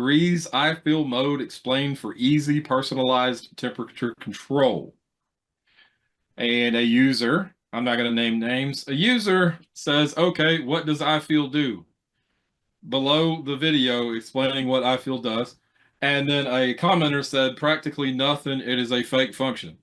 GREE's I feel mode explained for easy personalized temperature control. And a user, I'm not going to name names, a user says, okay, what does I feel do? Below the video explaining what I feel does. And then a commenter said, practically nothing, it is a fake function.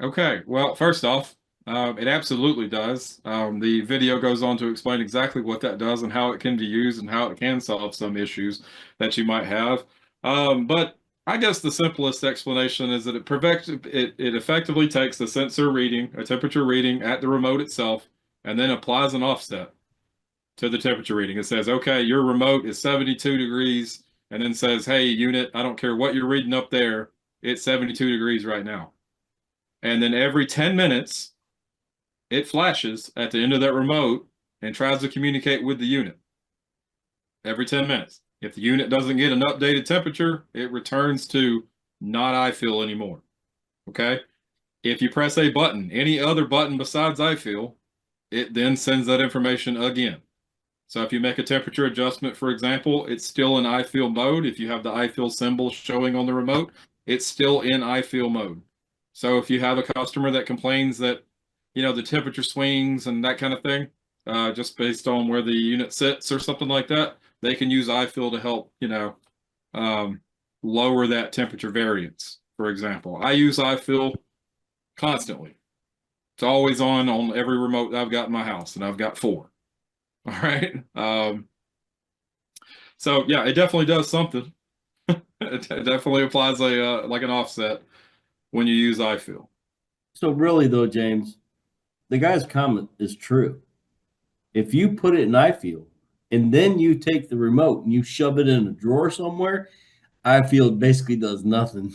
Okay, well, first off, it absolutely does. The video goes on to explain exactly what that does and how it can be used and how it can solve some issues that you might have. But I guess the simplest explanation is that it effectively takes the sensor reading, a temperature reading at the remote itself, and then applies an offset to the temperature reading. It says, okay, your remote is 72 degrees, and then says, hey, unit, I don't care what you're reading up there, it's 72 degrees right now. And then every 10 minutes, it flashes at the end of that remote and tries to communicate with the unit. Every 10 minutes. If the unit doesn't get an updated temperature, it returns to not I feel anymore. Okay? If you press a button, any other button besides I feel, it then sends that information again. So if you make a temperature adjustment, for example, it's still in I feel mode. If you have the I feel symbol showing on the remote, it's still in I feel mode. So if you have a customer that complains that, the temperature swings and that kind of thing, just based on where the unit sits or something like that, they can use iFeel to help, lower that temperature variance, for example. I use iFeel constantly. It's always on every remote that I've got in my house, and I've got 4. All right. So yeah, it definitely does something. It definitely applies like an offset when you use iFeel. So really though, James, the guy's comment is true. If you put it in iFeel and then you take the remote and you shove it in a drawer somewhere, iFeel basically does nothing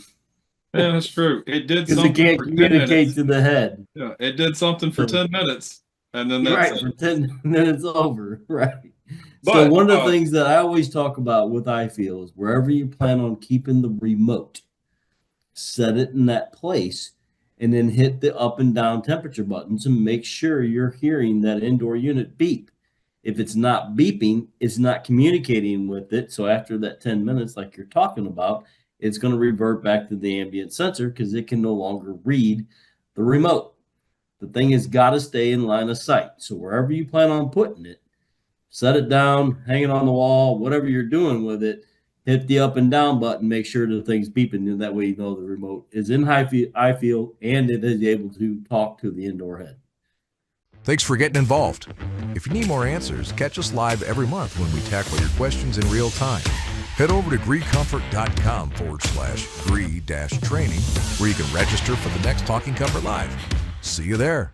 Yeah, that's true. It did because it something can't for 10 communicate minutes. to the head. Yeah, it did something for So 10 minutes, and then you're that's right, it. for 10 minutes over, right? So But one of the things that I always talk about with iFeel is wherever you plan on keeping the remote, set it in that place and then hit the up and down temperature buttons and make sure you're hearing that indoor unit beep. If it's not beeping, it's not communicating with it. So after that 10 minutes, like you're talking about, it's going to revert back to the ambient sensor because it can no longer read the remote. The thing has got to stay in line of sight. So wherever you plan on putting it, set it down, hang it on the wall, whatever you're doing with it, hit the up and down button, make sure the thing's beeping, and that way you know the remote is in high feel and it is able to talk to the indoor head. Thanks for getting involved. If you need more answers, catch us live every month when we tackle your questions in real time. Head over to greecomfort.com/GREE-training where you can register for the next Talking Comfort Live. See you there.